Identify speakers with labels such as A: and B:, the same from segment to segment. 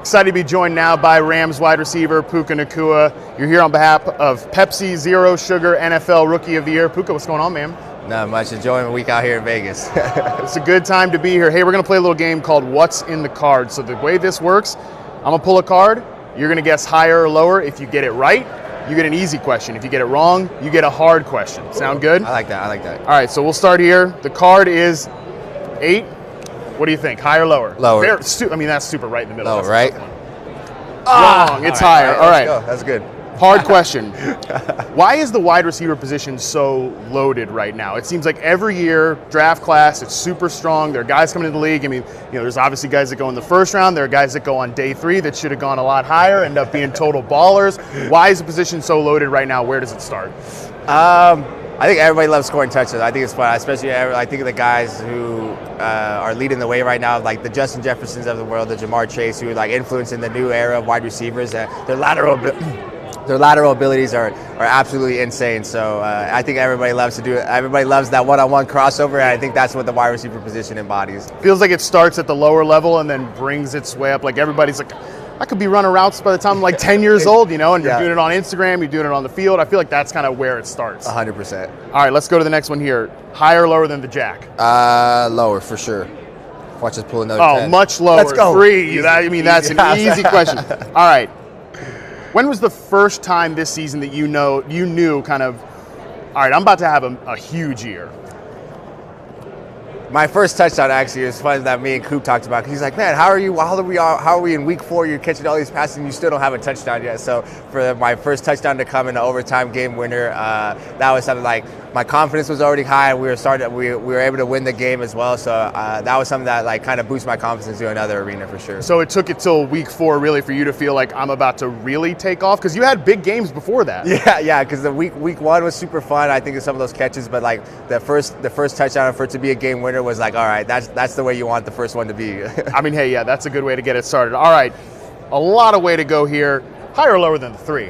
A: Excited to be joined now by Rams wide receiver Puka Nacua. You're here on behalf of Pepsi Zero Sugar NFL Rookie of the Year. Puka, what's going on, man?
B: Not much. Enjoying a week out here in Vegas.
A: It's a good time to be here. Hey, we're going to play a little game called What's in the Card. So the way this works, I'm going to pull a card. You're going to guess higher or lower. If you get it right, you get an easy question. If you get it wrong, you get a hard question. Sound good?
B: I like that.
A: All right, so we'll start here. The card is 8. What do you think? Higher or lower?
B: Lower.
A: That's super right in the middle.
B: Lower,
A: That's
B: right?
A: Wrong. It's higher. All right.
B: Let's go. That's good.
A: Hard question. Why is the wide receiver position so loaded right now? It seems like every year, draft class, it's super strong. There are guys coming into the league. I mean, there's obviously guys that go in the first round. There are guys that go on day 3 that should have gone a lot higher, end up being total ballers. Why is the position so loaded right now? Where does it start?
B: I think everybody loves scoring touchdowns. I think it's fun, especially I think of the guys who are leading the way right now, like the Justin Jeffersons of the world, the Jamar Chase, who are like influencing the new era of wide receivers. Their lateral abilities are absolutely insane. So I think everybody loves to do it. Everybody loves that one-on-one crossover, and I think that's what the wide receiver position embodies.
A: Feels like it starts at the lower level and then brings its way up. Like everybody's like, I could be running routes by the time I'm like 10 years old, and you're doing it on Instagram, you're doing it on the field. I feel like that's kind of where it starts.
B: 100%.
A: All right, let's go to the next one here. Higher or lower than the jack?
B: Lower for sure. Watch us pull another 10.
A: Much lower.
B: Let's go.
A: 3. That's an easy question. All right. When was the first time this season that you knew kind of, all right, I'm about to have a huge year?
B: My first touchdown actually is funny that me and Coop talked about. He's like, man, how are we in week 4? You're catching all these passes and you still don't have a touchdown yet. So for my first touchdown to come in the overtime game winner, that was something like my confidence was already high. We were able to win the game as well. So that was something that like kind of boosted my confidence to another arena for sure.
A: So it took it till week 4 really for you to feel like I'm about to really take off, because you had big games before that.
B: Yeah, because the week 1 was super fun. I think of some of those catches, but like the first touchdown for it to be a game winner was like, all right, that's the way you want the first one to be.
A: I mean, hey, yeah, that's a good way to get it started. All right, a lot of way to go here. Higher or lower than the 3?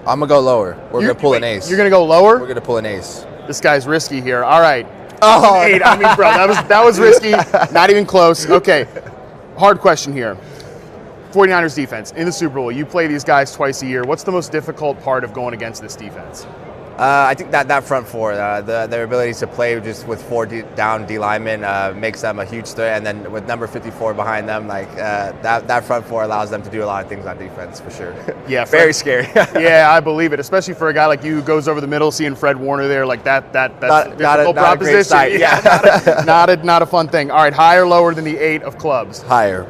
B: I'm going to go lower. We're going to pull an ace.
A: You're going to go lower?
B: We're going to pull an ace.
A: This guy's risky here. All right.
B: Oh,
A: 8. I mean, bro, that was risky. Not even close. Okay, hard question here. 49ers defense in the Super Bowl. You play these guys twice a year. What's the most difficult part of going against this defense?
B: I think that front 4, their ability to play just with 4 down D linemen makes them a huge threat, and then with number 54 behind them, like that front 4 allows them to do a lot of things on defense for sure. Yeah, very scary.
A: Yeah, I believe it, especially for a guy like you who goes over the middle, seeing Fred Warner there, like that's a difficult proposition.
B: A great sight.
A: Yeah, not a fun thing. All right, higher or lower than the 8 of clubs?
B: Higher.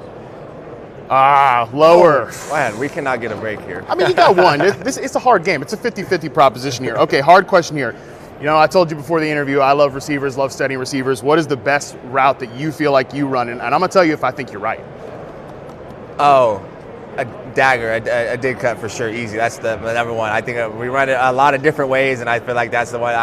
A: Lower.
B: Oh, man, we cannot get a break here.
A: I mean, you got one. It's a hard game. It's a 50-50 proposition here. Okay, hard question here. I told you before the interview, I love receivers, love studying receivers. What is the best route that you feel like you run? And I'm going to tell you if I think you're right.
B: Oh, a dagger, a dig cut for sure, easy. That's the number one. I think we run it a lot of different ways, and I feel like that's the one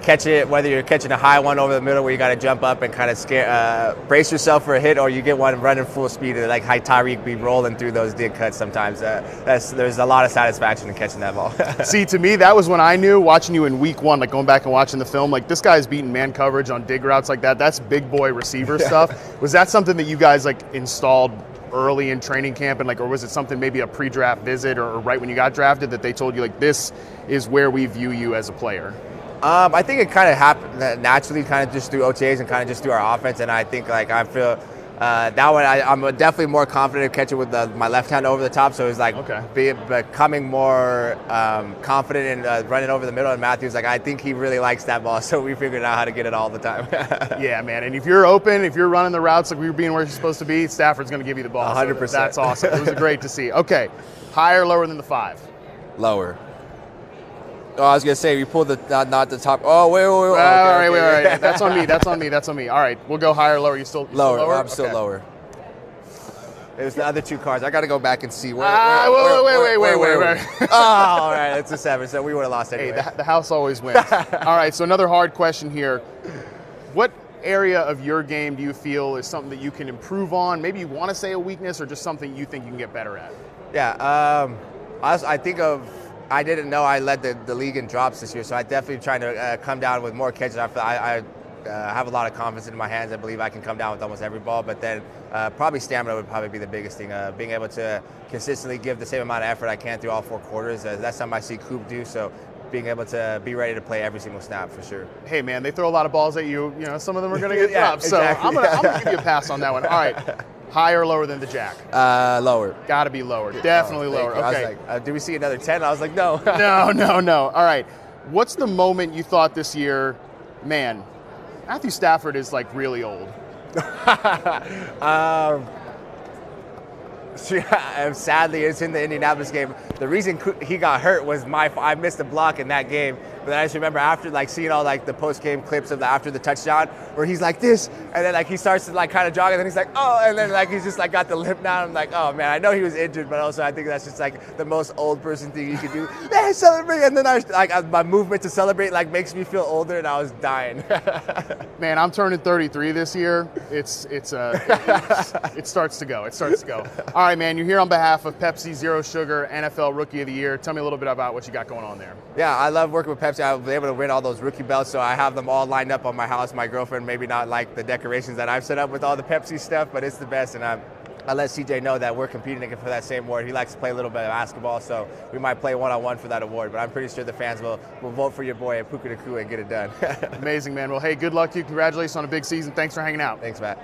B: catch it, whether you're catching a high one over the middle where you got to jump up and kind of brace yourself for a hit, or you get one running full speed, like how Tyreek be rolling through those dig cuts sometimes. There's a lot of satisfaction in catching that ball.
A: See, to me, that was when I knew, watching you in week 1, like going back and watching the film, like this guy's beating man coverage on dig routes like that. That's big boy receiver stuff. Was that something that you guys like installed early in training camp, and or was it something maybe a pre-draft visit or right when you got drafted that they told you like this is where we view you as a player?
B: I think it kind of happened naturally, kind of just through OTAs and kind of just through our offense. And I think like I feel that one I'm definitely more confident catching with my left hand over the top. So it's like becoming more confident in running over the middle. And Matthew's like, I think he really likes that ball. So we figured out how to get it all the time.
A: Yeah, man. And if you're open, if you're running the routes like we were being where you're supposed to be, Stafford's going to give you the ball.
B: 100%.
A: So that's awesome. It was great to see. Okay, higher or lower than the 5?
B: Lower. Oh, I was gonna say we pulled not the top. Oh, wait.
A: Wait. That's on me. All right, we'll go higher or lower. You still
B: lower?
A: Still lower?
B: I'm still lower. It was the other 2 cards. I got to go back and see. Wait. Oh, all right. It's a 7, so we would have lost anyway.
A: Hey, the house always wins. All right, so another hard question here. What area of your game do you feel is something that you can improve on? Maybe you want to say a weakness, or just something you think you can get better at?
B: Yeah, I think of I didn't know I led the league in drops this year, so I definitely trying to come down with more catches. I have a lot of confidence in my hands. I believe I can come down with almost every ball, but then probably stamina would probably be the biggest thing. Being able to consistently give the same amount of effort I can through all 4 quarters. That's something I see Coop do, so being able to be ready to play every single snap for sure.
A: Hey man, they throw a lot of balls at you. You know, some of them are going to get
B: Yeah,
A: dropped.
B: exactly.
A: So I'm gonna give you a pass on that one. All right, higher or lower than the jack?
B: Lower.
A: Got to be lower. Definitely lower.
B: I was
A: Okay.
B: like, do we see another 10? I was like, no.
A: No. All right. What's the moment you thought this year, man, Matthew Stafford is like really old?
B: Sadly, it's in the Indianapolis game. The reason he got hurt was I missed a block in that game. But I just remember after like seeing all like the post-game clips of after the touchdown where he's like this, and then like he starts to like kind of jog, and then he's like, oh, and then like he's just like got the limp down. I'm like, oh man, I know he was injured, but also I think that's just like the most old person thing you could do. Man, celebrate, and then my movement to celebrate like makes me feel older, and I was dying.
A: Man, I'm turning 33 this year. It starts to go. It starts to go. All right, man, you're here on behalf of Pepsi Zero Sugar NFL Rookie of the Year. Tell me a little bit about what you got going on there.
B: Yeah, I love working with Pepsi. I was able to win all those rookie belts, so I have them all lined up on my house. My girlfriend maybe not like the decorations that I've set up with all the Pepsi stuff, but it's the best, and I let CJ know that we're competing for that same award. He likes to play a little bit of basketball, so we might play one-on-one for that award, but I'm pretty sure the fans will vote for your boy at Puka Nacua and get it done.
A: Amazing, man. Well, hey, good luck to you. Congratulations on a big season. Thanks for hanging out.
B: Thanks, Matt.